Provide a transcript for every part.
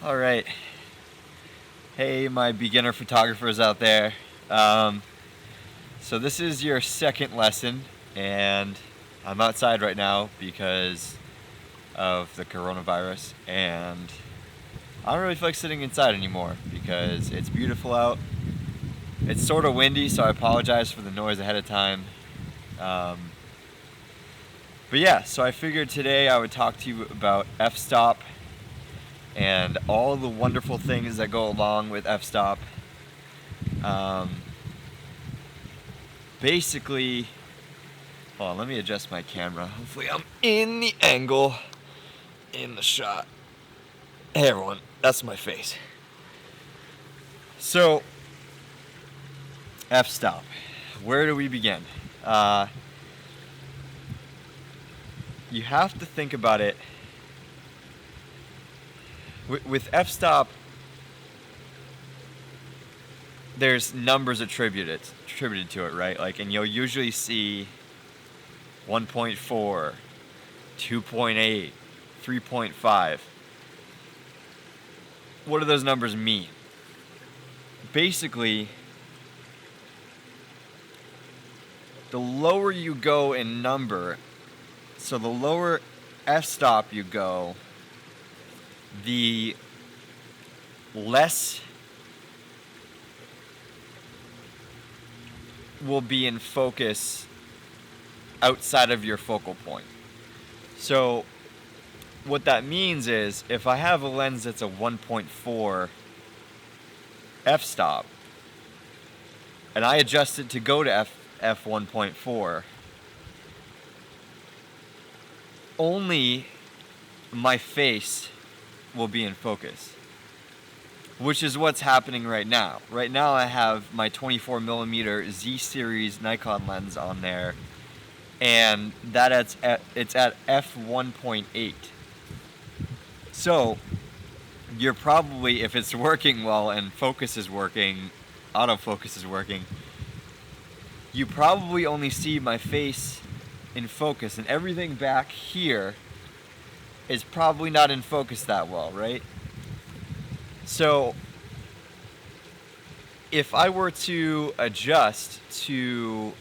All right. Hey, my beginner photographers out there. So this is your second lesson, and I'm outside right now because of the coronavirus, and I don't really feel like sitting inside anymore because it's beautiful out. It's sort of windy, so I apologize for the noise ahead of time. Um, but yeah, so I figured today I would talk to you about f-stop and all the wonderful things that go along with f-stop. Um, basically, hold on, let me adjust my camera. Hopefully I'm in the angle in the shot. Hey everyone, that's my face. So, f-stop. Where do we begin? You have to think about it. With f-stop, there's numbers attributed to it, right? Like, and you'll usually see 1.4, 2.8, 3.5. What do those numbers mean? Basically, the lower you go in number, so the lower f-stop you go, the less will be in focus outside of your focal point. So what that means is if I have a lens that's a 1.4 f-stop and I adjust it to go to f1.4, only my face will be in focus, which is what's happening right now. Right now I have my 24mm Z series Nikon lens on there, and it's at f1.8. So you're probably, if it's working well and focus is working, autofocus is working, you probably only see my face in focus, and everything back here is probably not in focus that well, right? So if I were to adjust to,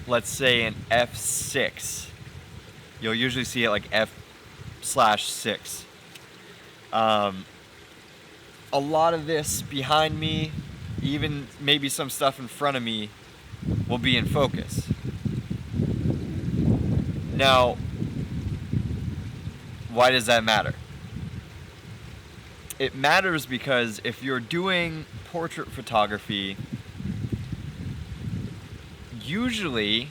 let's say, an f6, you'll usually see it like f/6. A lot of this behind me, even maybe some stuff in front of me, will be in focus. Now, why does that matter? It matters because if you're doing portrait photography, usually,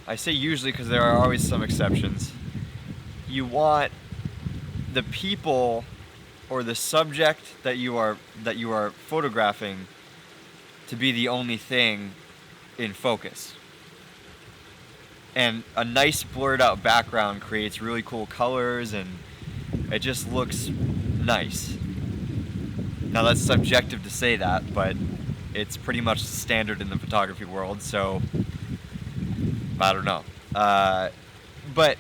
I say usually because there are always some exceptions, you want the people or the subject that you are photographing to be the only thing in focus. And a nice blurred out background creates really cool colors, and it just looks nice. Now that's subjective to say that, but it's pretty much standard in the photography world, so I don't know. But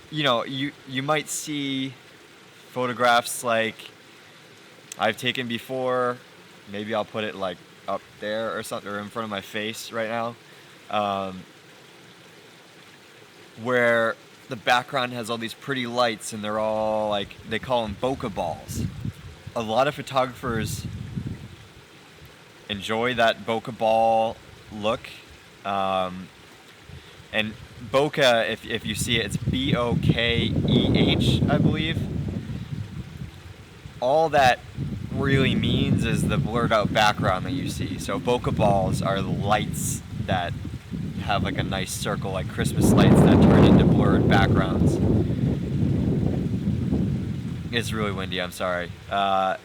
you know, you might see photographs like I've taken before. Maybe I'll put it like up there or something, or in front of my face right now, where the background has all these pretty lights, and they're all like, they call them bokeh balls. A lot of photographers enjoy that bokeh ball look, and bokeh, if you see it, it's Bokeh, I believe. All that really means is the blurred out background that you see. So bokeh balls are the lights that have like a nice circle, like Christmas lights that turn into blurred backgrounds. It's really windy, I'm sorry. But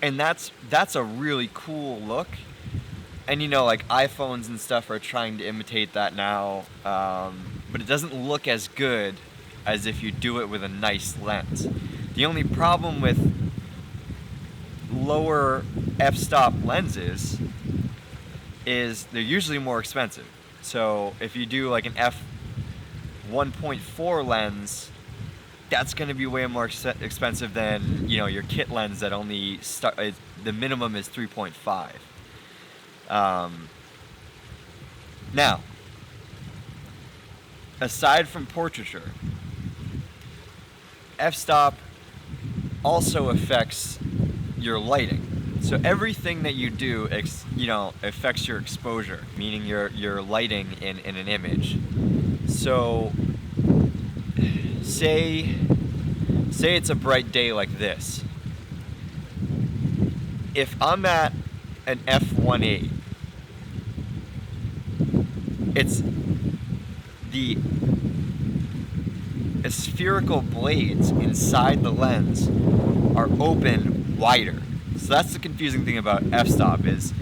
and that's a really cool look. And you know, like iPhones and stuff are trying to imitate that now, but it doesn't look as good as if you do it with a nice lens. The only problem with lower f-stop lenses is they're usually more expensive. So if you do like an 1.4 lens, that's going to be way more expensive than, you know, your kit lens that only the minimum is 3.5. Now, aside from portraiture, f-stop also affects your lighting. So everything that you do, affects your exposure, meaning your lighting in an image. So, say it's a bright day like this. If I'm at an f1.8, it's the spherical blades inside the lens are open wider. So that's the confusing thing about f-stop is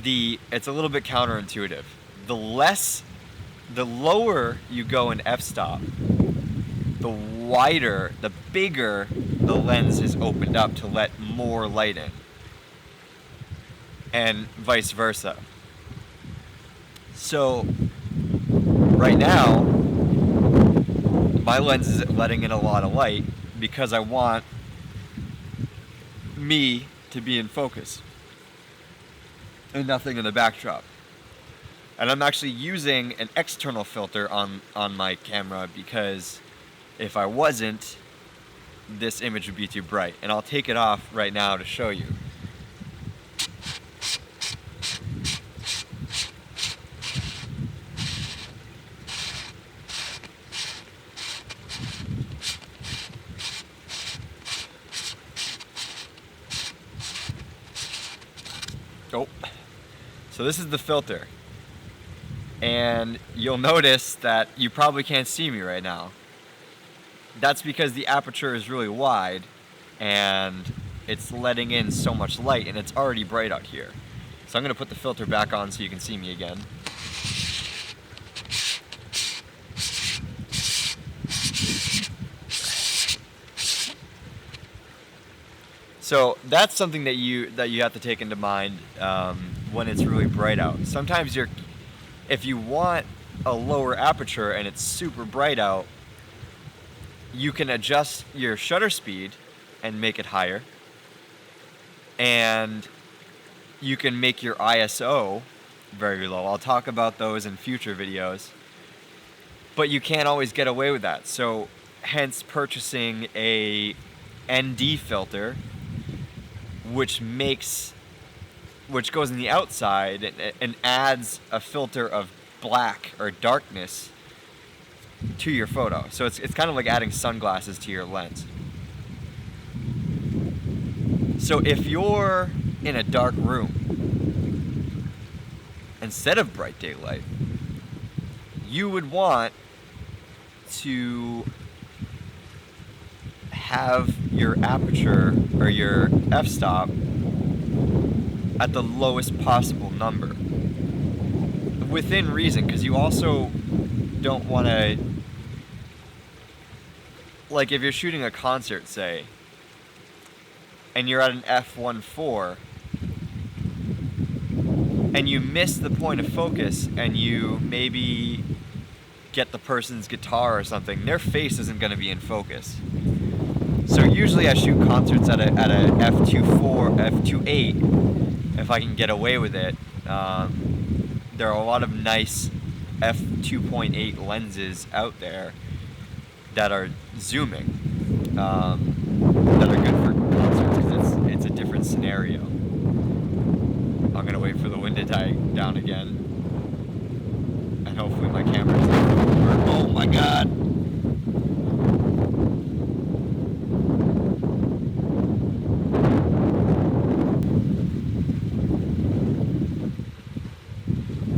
it's a little bit counterintuitive. The lower you go in f-stop, the wider, the bigger the lens is opened up to let more light in, and vice versa. So right now, my lens is letting in a lot of light because I want me to be in focus and nothing in the backdrop. And I'm actually using an external filter on my camera because if I wasn't, this image would be too bright. And I'll take it off right now to show you. Oh, so this is the filter. And you'll notice that you probably can't see me right now. That's because the aperture is really wide and it's letting in so much light and it's already bright out here. So I'm going to put the filter back on so you can see me again. So that's something that you have to take into mind when it's really bright out. Sometimes if you want a lower aperture and it's super bright out, you can adjust your shutter speed and make it higher. And you can make your ISO very low. I'll talk about those in future videos. But you can't always get away with that. So hence purchasing a ND filter, which goes in the outside and adds a filter of black or darkness to your photo. So it's kind of like adding sunglasses to your lens. So if you're in a dark room instead of bright daylight, you would want to have your aperture or your f-stop at the lowest possible number within reason, because you also don't want to, like if you're shooting a concert, say, and you're at an f1.4 and you miss the point of focus and you maybe get the person's guitar or something, their face isn't going to be in focus. So usually I shoot concerts at a f2.4, f2.8 if I can get away with it. There are a lot of nice f2.8 lenses out there that are zooming, that are good for concerts because it's a different scenario. I'm gonna wait for the wind to die down again, and hopefully my camera's not gonna work. Oh my god!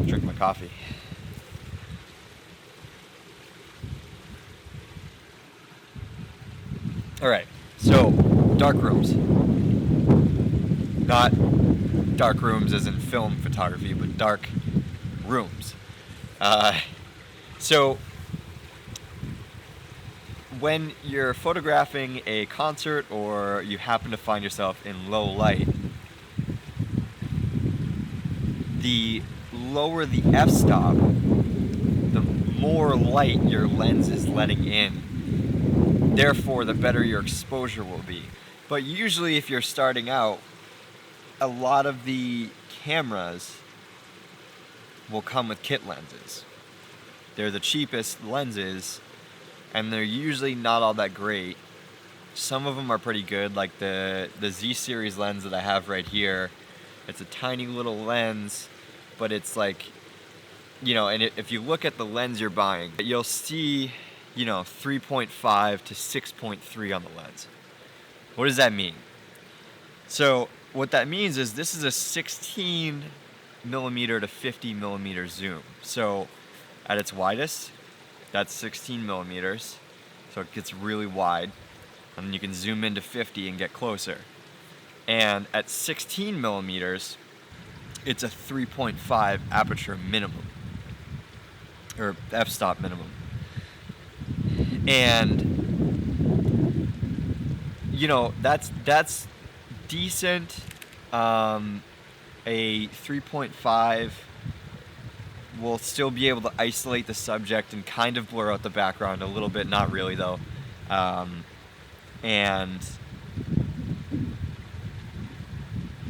Drink my coffee. Alright, so dark rooms. Not dark rooms as in film photography, but dark rooms. So when you're photographing a concert or you happen to find yourself in low light, the lower the f-stop, the more light your lens is letting in. Therefore, the better your exposure will be. But usually if you're starting out, a lot of the cameras will come with kit lenses. They're the cheapest lenses, and they're usually not all that great. Some of them are pretty good, like the Z series lens that I have right here. It's a tiny little lens, but it's like, and if you look at the lens you're buying, you'll see, 3.5 to 6.3 on the lens. What does that mean? So what that means is this is a 16 millimeter to 50 millimeter zoom. So at its widest, that's 16 millimeters. So it gets really wide. And then you can zoom into 50 and get closer. And at 16 millimeters, it's a 3.5 aperture minimum, or f-stop minimum. And that's decent. A 3.5 will still be able to isolate the subject and kind of blur out the background a little bit, not really though. And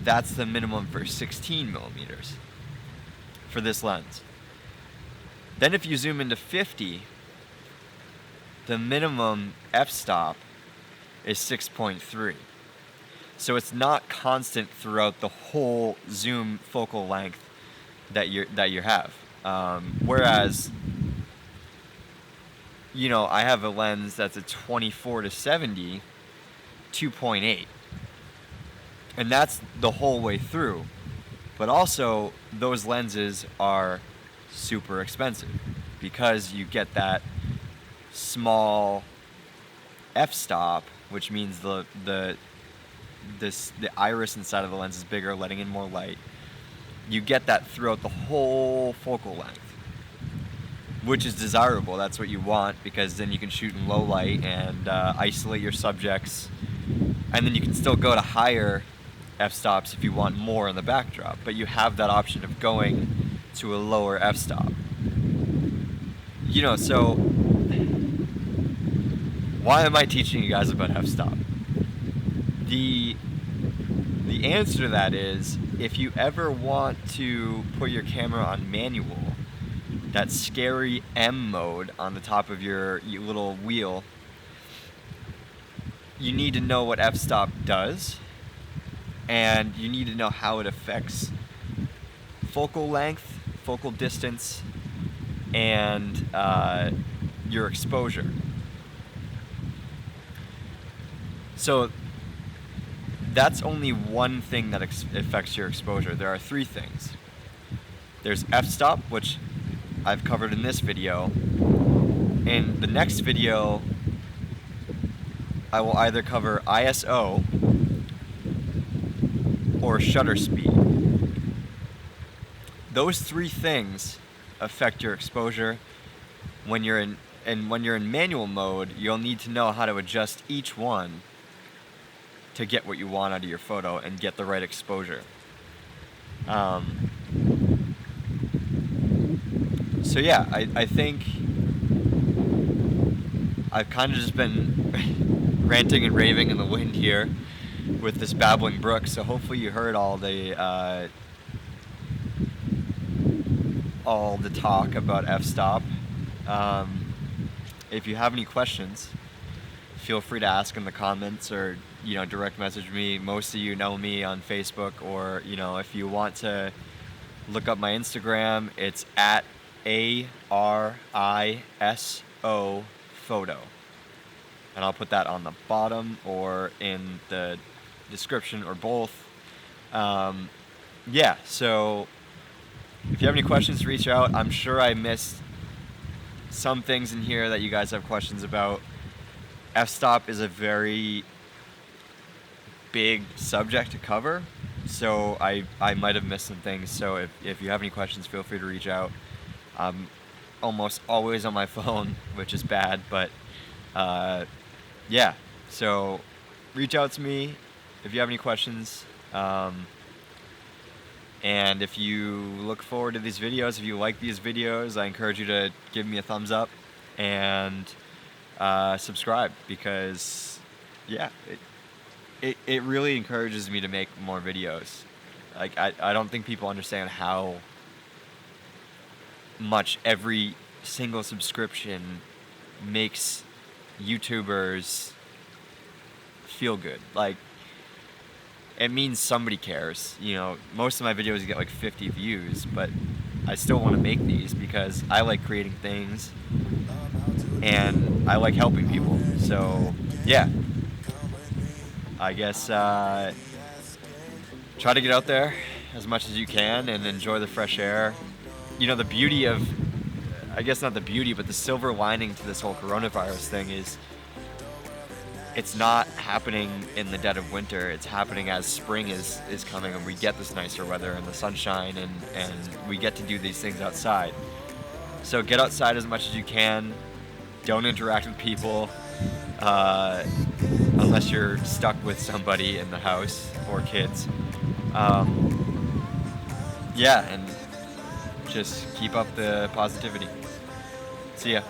that's the minimum for 16 millimeters for this lens. Then if you zoom into 50, the minimum f-stop is 6.3. So it's not constant throughout the whole zoom focal length that you have. Whereas, I have a lens that's a 24 to 70, 2.8. And that's the whole way through. But also, those lenses are super expensive because you get that small f-stop, which means the iris inside of the lens is bigger, letting in more light. You get that throughout the whole focal length, which is desirable. That's what you want, because then you can shoot in low light and isolate your subjects, and then you can still go to higher f-stops if you want more in the backdrop, but you have that option of going to a lower f-stop. So why am I teaching you guys about f-stop? The answer to that is, if you ever want to put your camera on manual, that scary M mode on the top of your little wheel, you need to know what f-stop does, and you need to know how it affects focal length, focal distance, and your exposure. So that's only one thing that affects your exposure. There are three things. There's f-stop, which I've covered in this video. In the next video, I will either cover ISO or shutter speed. Those three things affect your exposure. When you're in manual mode, you'll need to know how to adjust each one to get what you want out of your photo and get the right exposure. So yeah, I think I've kind of just been ranting and raving in the wind here with this babbling brook. So hopefully you heard all the talk about f-stop. If you have any questions, feel free to ask in the comments, or direct message me. Most of you know me on Facebook, or if you want to look up my Instagram, it's at ARISO photo, and I'll put that on the bottom or in the description, or both. So if you have any questions, reach out. I'm sure I missed some things in here that you guys have questions about. F-stop is a very big subject to cover, so I might have missed some things. So if you have any questions, feel free to reach out. I'm almost always on my phone, which is bad, but so reach out to me if you have any questions. And if you look forward to these videos, if you like these videos, I encourage you to give me a thumbs up and subscribe, because yeah, it really encourages me to make more videos. Like, I don't think people understand how much every single subscription makes YouTubers feel good. Like, it means somebody cares. You know, most of my videos get like 50 views, but I still want to make these because I like creating things and I like helping people. So yeah, I guess try to get out there as much as you can and enjoy the fresh air. You know, the beauty of, I guess not the beauty, but the silver lining to this whole coronavirus thing is it's not happening in the dead of winter. It's happening as spring is coming and we get this nicer weather and the sunshine, and we get to do these things outside. So get outside as much as you can. Don't interact with people unless you're stuck with somebody in the house or kids. Yeah, and just keep up the positivity. See ya.